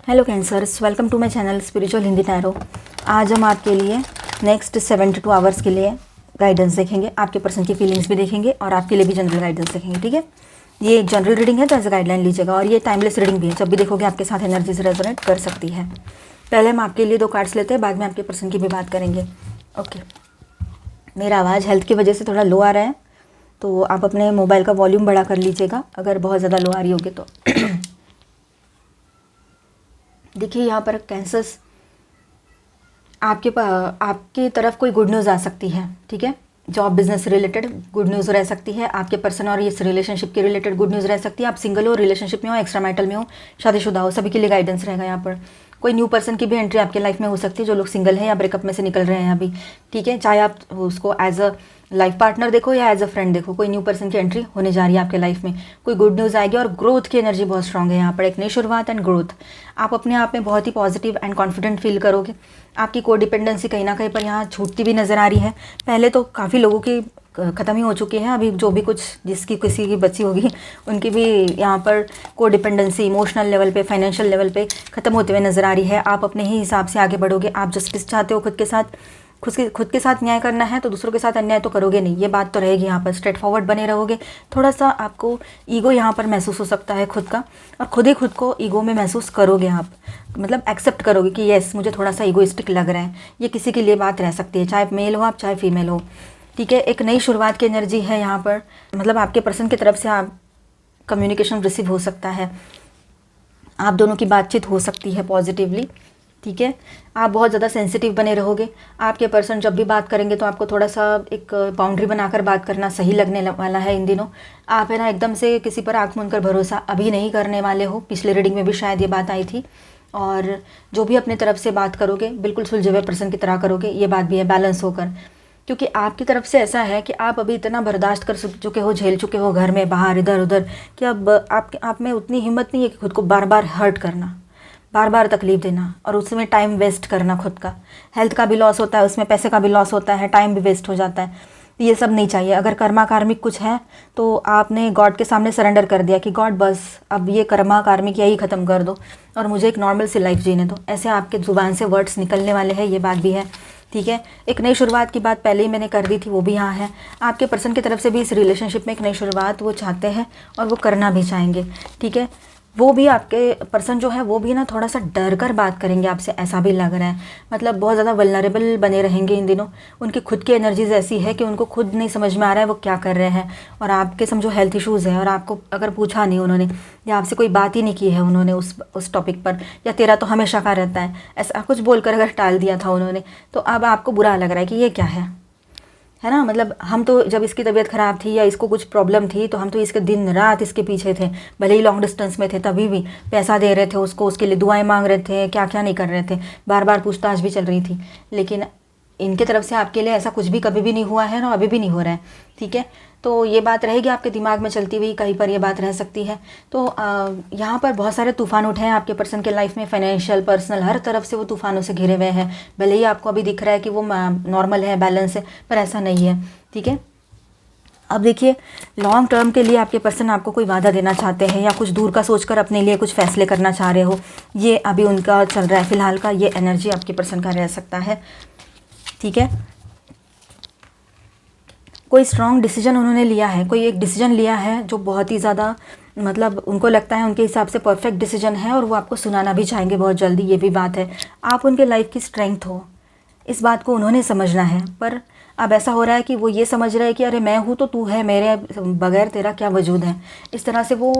Hello cancers, welcome to my channel spiritual Hindi tarot. आज हम आपके लिए नेक्स्ट 72 आवर्स के लिए गाइडेंस देखेंगे। आपके पर्सन की फीलिंग्स भी देखेंगे और आपके लिए भी जनरल गाइडेंस देखेंगे। ठीक है, ये एक जनरल रीडिंग है तो एज अ गाइडलाइन लीजिएगा, और ये टाइमलेस रीडिंग भी है। जब भी देखोगे आपके साथ एनर्जीज रेजोनेट कर सकती है। पहले हम आपके लिए 2 कार्ड्स लेते हैं, बाद में आपके पर्सन की भी बात करेंगे। ओके, मेरा आवाज़ हेल्थ की वजह से थोड़ा लो आ रहा है, तो आप अपने मोबाइल का वॉल्यूम बढ़ा कर लीजिएगा अगर बहुत ज़्यादा लो आ रही होगी तो। देखिए, यहाँ पर कैंसर्स आपकी तरफ कोई गुड न्यूज़ आ सकती है। ठीक है, job business related good news रह सकती है। आपके पर्सन और इस रिलेशनशिप के रिलेटेड गुड न्यूज़ रह सकती है। आप सिंगल हो, रिलेशनशिप में हो, एक्स्ट्रा मैरिटल में हो, शादीशुदा हो, सभी के लिए गाइडेंस रहेगा। यहाँ पर कोई न्यू पर्सन की भी एंट्री आपके लाइफ में हो सकती है, जो लोग सिंगल हैं या ब्रेकअप में से निकल रहे हैं अभी। ठीक है, चाहे आप उसको एज अ लाइफ पार्टनर देखो या एज अ फ्रेंड देखो, कोई न्यू पर्सन की एंट्री होने जा रही है आपके लाइफ में। कोई गुड न्यूज़ आएगी और ग्रोथ की एनर्जी बहुत स्ट्रांग है यहाँ पर। एक नई शुरुआत एंड ग्रोथ। आप अपने आप में बहुत ही पॉजिटिव एंड कॉन्फिडेंट फील करोगे। आपकी कोडिपेंडेंसी कहीं ना कहीं पर यहाँ छूटती भी नज़र आ रही है। पहले तो काफ़ी लोगों की ख़त्म ही हो चुकी है, अभी जो भी कुछ जिसकी किसी की बची होगी उनकी भी यहाँ पर कोडिपेंडेंसी इमोशनल लेवल पे, फाइनेंशियल लेवल पे ख़त्म होते हुए नज़र आ रही है। आप अपने ही हिसाब से आगे बढ़ोगे। आप जस्टिस चाहते हो, खुद के साथ न्याय करना है, तो दूसरों के साथ अन्याय तो करोगे नहीं, ये बात तो रहेगी। यहाँ पर स्ट्रेट फॉरवर्ड बने रहोगे। थोड़ा सा आपको ईगो यहाँ पर महसूस हो सकता है खुद का, और खुद ही खुद को ईगो में महसूस करोगे आप। मतलब एक्सेप्ट करोगे कि येस, मुझे थोड़ा सा ईगोइस्टिक लग रहा है। ये किसी के लिए बात रह सकती है, चाहे मेल हो आप, चाहे फीमेल हो। ठीक है, एक नई शुरुआत की एनर्जी है यहाँ पर। मतलब आपके पर्सन की तरफ से आप कम्युनिकेशन रिसीव हो सकता है, आप दोनों की बातचीत हो सकती है पॉजिटिवली। ठीक है, आप बहुत ज़्यादा सेंसिटिव बने रहोगे। आपके पर्सन जब भी बात करेंगे तो आपको थोड़ा सा एक बाउंड्री बनाकर बात करना सही लगने वाला है इन दिनों। आप है ना एकदम से किसी पर आँख मूंद कर भरोसा अभी नहीं करने वाले हो। पिछले रीडिंग में भी शायद ये बात आई थी। और जो भी अपनी तरफ से बात करोगे बिल्कुल सुलझे हुए पर्सन की तरह करोगे, ये बात भी है, बैलेंस होकर। क्योंकि आपकी तरफ से ऐसा है कि आप अभी इतना बर्दाश्त कर चुके हो, झेल चुके हो घर में, बाहर, इधर उधर, कि अब आप में उतनी हिम्मत नहीं है कि खुद को बार बार हर्ट करना, बार बार तकलीफ देना और उसमें टाइम वेस्ट करना। खुद का हेल्थ का भी लॉस होता है, उसमें पैसे का भी लॉस होता है, टाइम भी वेस्ट हो जाता है। तो ये सब नहीं चाहिए। अगर कर्मा कार्मिक कुछ है तो आपने गॉड के सामने सरेंडर कर दिया कि गॉड बस अब ये कर्मा कार्मिक यही ख़त्म कर दो और मुझे एक नॉर्मल सी लाइफ जीने दो। ऐसे आपके ज़ुबान से वर्ड्स निकलने वाले हैं, ये बात भी है। ठीक है, एक नई शुरुआत की बात पहले ही मैंने कर दी थी, वो भी यहाँ है। आपके पर्सन की तरफ से भी इस रिलेशनशिप में एक नई शुरुआत वो चाहते हैं और वो करना भी चाहेंगे। ठीक है, वो भी आपके पर्सन जो है वो भी ना थोड़ा सा डर कर बात करेंगे आपसे, ऐसा भी लग रहा है। मतलब बहुत ज़्यादा वल्नरेबल बने रहेंगे इन दिनों। उनकी खुद की एनर्जीज ऐसी है कि उनको खुद नहीं समझ में आ रहा है वो क्या कर रहे हैं। और आपके समझो हेल्थ इश्यूज़ है और आपको अगर पूछा नहीं उन्होंने, या आपसे कोई बात ही नहीं की है उन्होंने उस टॉपिक पर, या तेरा तो हमेशा का रहता है, ऐसा कुछ बोलकर अगर टाल दिया था उन्होंने, तो अब आपको बुरा लग रहा है कि ये क्या है ना। मतलब हम तो जब इसकी तबीयत ख़राब थी या इसको कुछ प्रॉब्लम थी तो हम तो इसके दिन रात इसके पीछे थे, भले ही लॉन्ग डिस्टेंस में थे, तभी भी पैसा दे रहे थे उसको, उसके लिए दुआएं मांग रहे थे, क्या क्या नहीं कर रहे थे, बार बार पूछताछ भी चल रही थी। लेकिन इनके तरफ से आपके लिए ऐसा कुछ भी कभी भी नहीं हुआ है ना, अभी भी नहीं हो रहा है। ठीक है, तो ये बात रहेगी आपके दिमाग में चलती हुई, कहीं पर ये बात रह सकती है। तो यहाँ पर बहुत सारे तूफान उठे हैं आपके पर्सन के लाइफ में, फाइनेंशियल, पर्सनल, हर तरफ से वो तूफानों से घिरे हुए हैं। भले ही आपको अभी दिख रहा है कि वो नॉर्मल है, बैलेंस है, पर ऐसा नहीं है। ठीक है, अब देखिए, लॉन्ग टर्म के लिए आपके पर्सन आपको कोई वादा देना चाहते हैं या कुछ दूर का सोचकर अपने लिए कुछ फैसले करना चाह रहे हो, ये अभी उनका चल रहा है फिलहाल का। ये एनर्जी आपके पर्सन का रह सकता है। ठीक है, कोई स्ट्रॉन्ग डिसीजन उन्होंने लिया है, कोई एक डिसीजन लिया है जो बहुत ही ज़्यादा, मतलब उनको लगता है उनके हिसाब से परफेक्ट डिसीजन है, और वो आपको सुनाना भी चाहेंगे बहुत जल्दी। ये भी बात है, आप उनके लाइफ की स्ट्रेंथ हो, इस बात को उन्होंने समझना है। पर अब ऐसा हो रहा है कि वो ये समझ रहे हैं कि अरे मैं हूँ तो तू है, मेरे बगैर तेरा क्या वजूद है। इस तरह से वो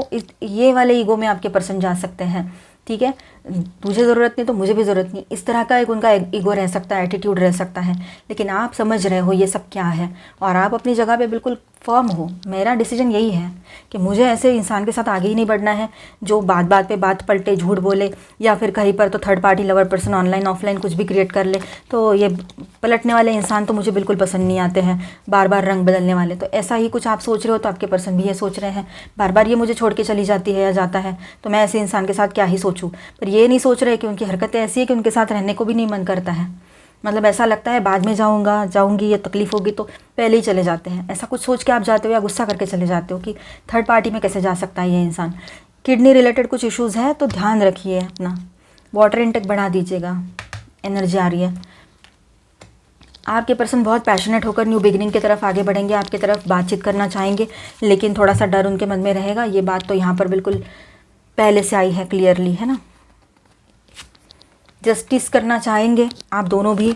ये वाले ईगो में आपके पर्सन जा सकते हैं। ठीक है, तुझे ज़रूरत नहीं तो मुझे भी ज़रूरत नहीं, इस तरह का एक उनका ईगो रह सकता है, एटीट्यूड रह सकता है। लेकिन आप समझ रहे हो ये सब क्या है, और आप अपनी जगह पे बिल्कुल फर्म हो। मेरा डिसीजन यही है कि मुझे ऐसे इंसान के साथ आगे ही नहीं बढ़ना है जो बात बात पे बात पलटे, झूठ बोले, या फिर कहीं पर तो third party lover person online offline कुछ भी क्रिएट कर ले। तो ये पलटने वाले इंसान तो मुझे बिल्कुल पसंद नहीं आते हैं, बार बार रंग बदलने वाले। तो ऐसा ही कुछ आप सोच रहे हो तो आपके पर्सन भी ये सोच रहे हैं, बार बार ये मुझे छोड़ के चली जाती है या जाता है, तो मैं ऐसे इंसान के साथ क्या ही सोचूं। पर ये नहीं सोच रहे कि उनकी हरकतें ऐसी है कि उनके साथ रहने को भी नहीं मन करता है। मतलब ऐसा लगता है बाद में जाऊंगी या तकलीफ़ होगी, तो पहले ही चले जाते हैं। ऐसा कुछ सोच के आप जाते हो या गुस्सा करके चले जाते हो कि थर्ड पार्टी में कैसे जा सकता है ये इंसान। किडनी रिलेटेड कुछ इश्यूज़ है तो ध्यान रखिए अपना। वाटर इंटेक बढ़ा दीजिएगा, एनर्जी आ रही है। आपके पर्सन बहुत पैशनेट होकर न्यू बिगिनिंग की तरफ आगे बढ़ेंगे, आपकी तरफ बातचीत करना चाहेंगे, लेकिन थोड़ा सा डर उनके मन में रहेगा। ये बात तो यहाँ पर बिल्कुल पहले से आई है क्लियरली, है ना। जस्टिस करना चाहेंगे आप दोनों भी।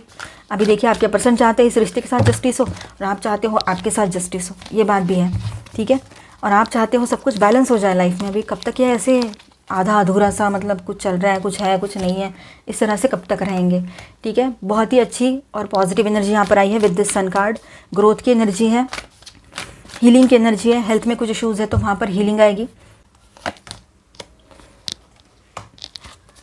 अभी देखिए आपके पर्सन चाहते हैं इस रिश्ते के साथ जस्टिस हो और आप चाहते हो आपके साथ जस्टिस हो, ये बात भी है, ठीक है। और आप चाहते हो सब कुछ बैलेंस हो जाए लाइफ में। अभी कब तक ये ऐसे आधा अधूरा सा, मतलब कुछ चल रहा है, कुछ है कुछ नहीं है, इस तरह से कब तक रहेंगे, ठीक है। बहुत ही अच्छी और पॉजिटिव एनर्जी यहाँ पर आई है with this sun card. Growth की एनर्जी है, हीलिंग की एनर्जी है। हेल्थ में कुछ इश्यूज़ है तो वहाँ पर हीलिंग आएगी।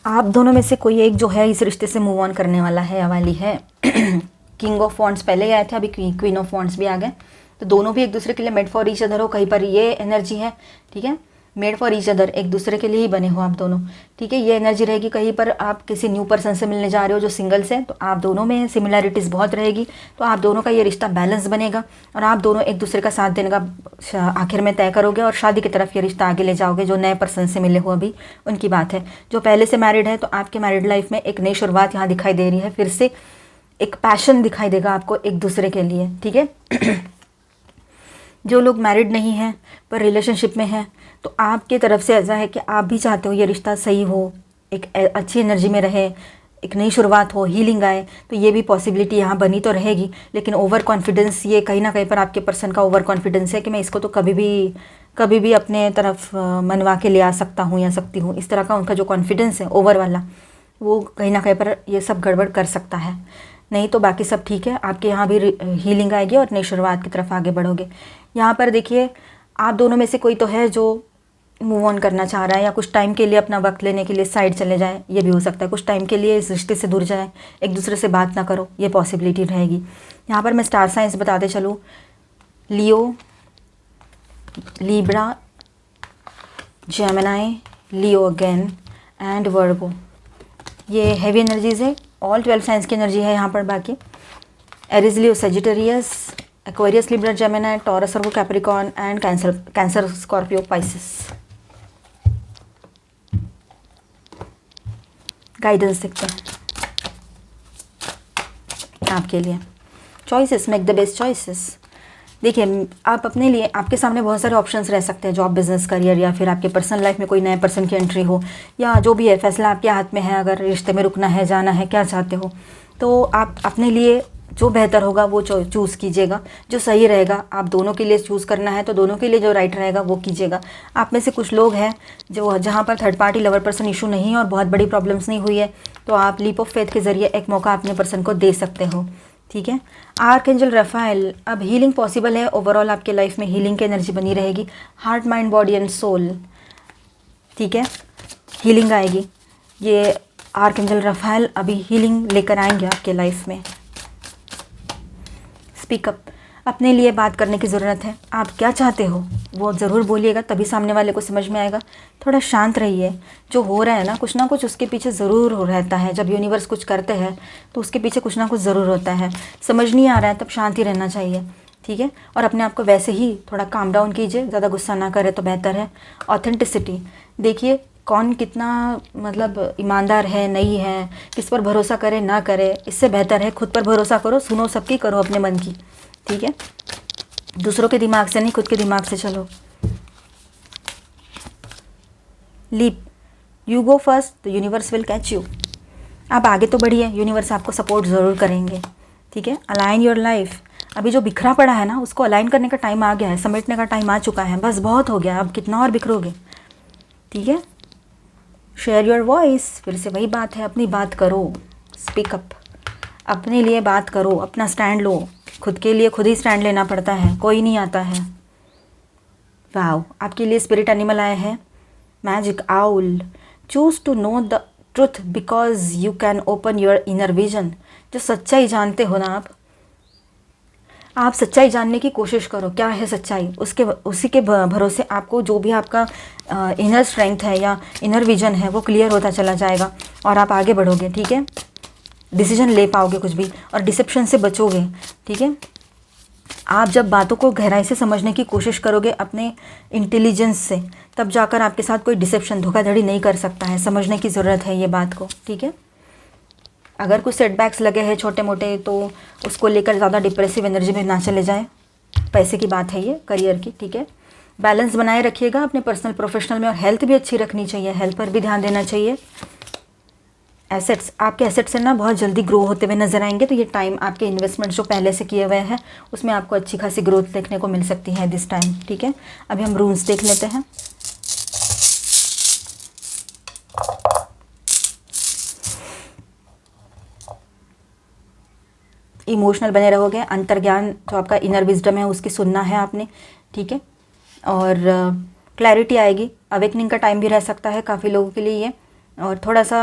आप दोनों में से कोई एक जो है इस रिश्ते से मूव ऑन करने वाला है या वाली है। किंग ऑफ वॉन्ड्स पहले आए थे, अभी क्वीन ऑफ वॉन्ड्स भी आ गए। तो दोनों भी एक दूसरे के लिए मेड फॉर ईच अदर हो, कहीं पर ये एनर्जी है, ठीक है। मेड फॉर ईच अदर, एक दूसरे के लिए ही बने हो आप दोनों, ठीक है। ये एनर्जी रहेगी। कहीं पर आप किसी न्यू पर्सन से मिलने जा रहे हो जो सिंगल्स है, तो आप दोनों में सिमिलैरिटीज़ बहुत रहेगी। तो आप दोनों का ये रिश्ता बैलेंस बनेगा और आप दोनों एक दूसरे का साथ देने का आखिर में तय करोगे और शादी की तरफ ये रिश्ता आगे ले जाओगे। जो नए पर्सन से मिले हो अभी, उनकी बात है। जो पहले से मैरिड है, तो आपके मैरिड लाइफ में एक नई शुरुआत यहाँ दिखाई दे रही है। फिर से एक पैशन दिखाई देगा आपको एक दूसरे के लिए, ठीक है। जो लोग मैरिड नहीं हैं पर रिलेशनशिप में हैं, तो आपकी तरफ से ऐसा है कि आप भी चाहते हो ये रिश्ता सही हो, एक अच्छी एनर्जी में रहे, एक नई शुरुआत हो, हीलिंग आए। तो ये भी पॉसिबिलिटी यहाँ बनी तो रहेगी, लेकिन ओवर कॉन्फिडेंस, ये कहीं ना कहीं पर आपके पर्सन का ओवर कॉन्फिडेंस है कि मैं इसको तो कभी भी अपने तरफ मनवा के ले आ सकता हूँ या सकती हूँ। इस तरह का उनका जो कॉन्फिडेंस है ओवर वाला, वो कहीं ना कहीं पर ये सब गड़बड़ कर सकता है। नहीं तो बाकी सब ठीक है। आपके यहाँ भी हीलिंग आएगी और नई शुरुआत की तरफ आगे बढ़ोगे। यहाँ पर देखिए आप दोनों में से कोई तो है जो मूव ऑन करना चाह रहा है, या कुछ टाइम के लिए अपना वक्त लेने के लिए साइड चले जाए, ये भी हो सकता है। कुछ टाइम के लिए इस रिश्ते से दूर जाए, एक दूसरे से बात ना करो, ये पॉसिबिलिटी रहेगी। यहाँ पर मैं स्टार साइंस बताते चलूँ, Leo, Libra, Gemini, Leo again and Virgo, ये हैवी एनर्जीज है। ऑल 12 साइंस की एनर्जी है यहाँ पर। बाकी Aries, Leo, Sagittarius, Aquarius, Libra, Gemini, Taurus, Virgo, Capricorn and Cancer, Scorpio, Pisces. Guidance देखते हैं आपके लिए। Choices, make the best choices. देखिए आप अपने लिए, आपके सामने बहुत सारे ऑप्शंस रह सकते हैं, जॉब, बिजनेस, करियर, या फिर आपके पर्सनल लाइफ में कोई नए पर्सन की एंट्री हो, या जो भी है फैसला आपके हाथ में है। अगर रिश्ते में रुकना है, जाना है, क्या चाहते हो, तो आप अपने लिए जो बेहतर होगा वो चूज़ कीजिएगा, जो सही रहेगा। आप दोनों के लिए चूज़ करना है तो दोनों के लिए जो राइट रहेगा वो कीजिएगा। आप में से कुछ लोग हैं जो जहाँ पर third party lover person issue नहीं है और बहुत बड़ी प्रॉब्लम्स नहीं हुई है, तो आप लीप ऑफ फेथ के ज़रिए एक मौका अपने पर्सन को दे सकते हो, ठीक है। आर्कएंजल रफाएल, अब हीलिंग पॉसिबल है। ओवरऑल आपके लाइफ में हीलिंग की एनर्जी बनी रहेगी। Heart, mind, body and soul, ठीक है, हीलिंग आएगी। ये आर्कएंजल रफाएल अभी हीलिंग लेकर आएंगे आपके लाइफ में। स्पीकअप, अपने लिए बात करने की ज़रूरत है। आप क्या चाहते हो वो ज़रूर बोलिएगा, तभी सामने वाले को समझ में आएगा। थोड़ा शांत रहिए। जो हो रहा है ना कुछ उसके पीछे ज़रूर हो रहता है। जब यूनिवर्स कुछ करते हैं तो उसके पीछे कुछ ना कुछ ज़रूर होता है। समझ नहीं आ रहा है तब शांति रहना चाहिए, ठीक है। और अपने आप को वैसे ही थोड़ा काम डाउन कीजिए, ज़्यादा गुस्सा ना करे तो बेहतर है। ऑथेंटिसिटी, देखिए कौन कितना मतलब ईमानदार है, नहीं है, किस पर भरोसा करे ना करे, इससे बेहतर है खुद पर भरोसा करो। सुनो सबकी, करो अपने मन की, ठीक है। दूसरों के दिमाग से नहीं, खुद के दिमाग से चलो। Leap, you go first, the universe will catch you. आप आगे तो बढ़िए, यूनिवर्स आपको सपोर्ट ज़रूर करेंगे, ठीक है। अलाइन योर लाइफ, अभी जो बिखरा पड़ा है ना उसको अलाइन करने का टाइम आ गया है, समेटने का टाइम आ चुका है। बस बहुत हो गया, अब कितना और बिखरोगे, ठीक है। शेयर योर वॉइस, फिर से वही बात है, अपनी बात करो। स्पीकअप, अपने लिए बात करो, अपना स्टैंड लो। खुद के लिए खुद ही स्टैंड लेना पड़ता है, कोई नहीं आता है। वाओ, आपके लिए स्पिरिट एनिमल आए हैं, magic owl. Choose to know the truth because you can open your inner vision. जो सच्चाई जानते हो ना आप सच्चाई जानने की कोशिश करो, क्या है सच्चाई, उसी के भरोसे आपको जो भी आपका इनर स्ट्रेंथ है या इनर विजन है वो क्लियर होता चला जाएगा और आप आगे बढ़ोगे, ठीक है। डिसीजन ले पाओगे कुछ भी, और डिसेप्शन से बचोगे, ठीक है। आप जब बातों को गहराई से समझने की कोशिश करोगे अपने इंटेलिजेंस से, तब जाकर आपके साथ कोई डिसेप्शन, धोखाधड़ी नहीं कर सकता है। समझने की ज़रूरत है ये बात को, ठीक है। अगर कुछ सेटबैक्स लगे हैं छोटे मोटे, तो उसको लेकर ज़्यादा डिप्रेसिव एनर्जी में ना चले जाएं। पैसे की बात है ये, करियर की, ठीक है। बैलेंस बनाए रखिएगा अपने पर्सनल प्रोफेशनल में, और हेल्थ भी अच्छी रखनी चाहिए, हेल्थ पर भी ध्यान देना चाहिए। एसेट्स, आपके एसेट्स से ना बहुत जल्दी ग्रो होते हुए नजर आएंगे, तो ये टाइम आपके इन्वेस्टमेंट जो पहले से किए हुए हैं उसमें आपको अच्छी खासी ग्रोथ देखने को मिल सकती है दिस टाइम, ठीक है। अभी हम रून्स देख लेते हैं। इमोशनल बने रहोगे, अंतर्ज्ञान जो आपका इनर विजडम है उसकी सुनना है आपने, ठीक है। और क्लैरिटी आएगी, अवेकनिंग का टाइम भी रह सकता है काफ़ी लोगों के लिए ये। और थोड़ा सा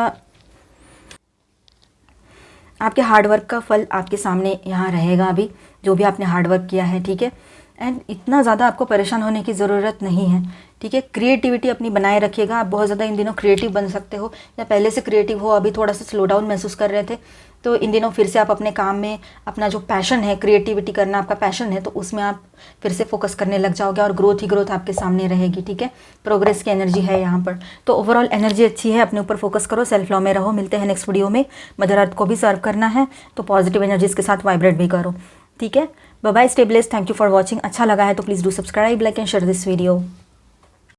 आपके हार्डवर्क का फल आपके सामने यहाँ रहेगा अभी, जो भी आपने हार्डवर्क किया है, ठीक है। एंड इतना ज़्यादा आपको परेशान होने की ज़रूरत नहीं है, ठीक है। क्रिएटिविटी अपनी बनाए रखिएगा। आप बहुत ज़्यादा इन दिनों क्रिएटिव बन सकते हो, या पहले से क्रिएटिव हो, अभी थोड़ा सा स्लो डाउन महसूस कर रहे थे, तो इन दिनों फिर से आप अपने काम में, अपना जो पैशन है, क्रिएटिविटी करना आपका पैशन है, तो उसमें आप फिर से फोकस करने लग जाओगे, और ग्रोथ ही ग्रोथ आपके सामने रहेगी, ठीक है। प्रोग्रेस की एनर्जी है यहाँ पर, तो ओवरऑल एनर्जी अच्छी है। अपने ऊपर फोकस करो, सेल्फ लव में रहो। मिलते हैं नेक्स्ट वीडियो में। मदर अर्थ को भी सर्व करना है, तो पॉजिटिव एनर्जीज के साथ वाइब्रेट भी करो, ठीक है। Bye bye, stay blessed, thank you for watching. अच्छा लगा है तो please do subscribe, like and share this video.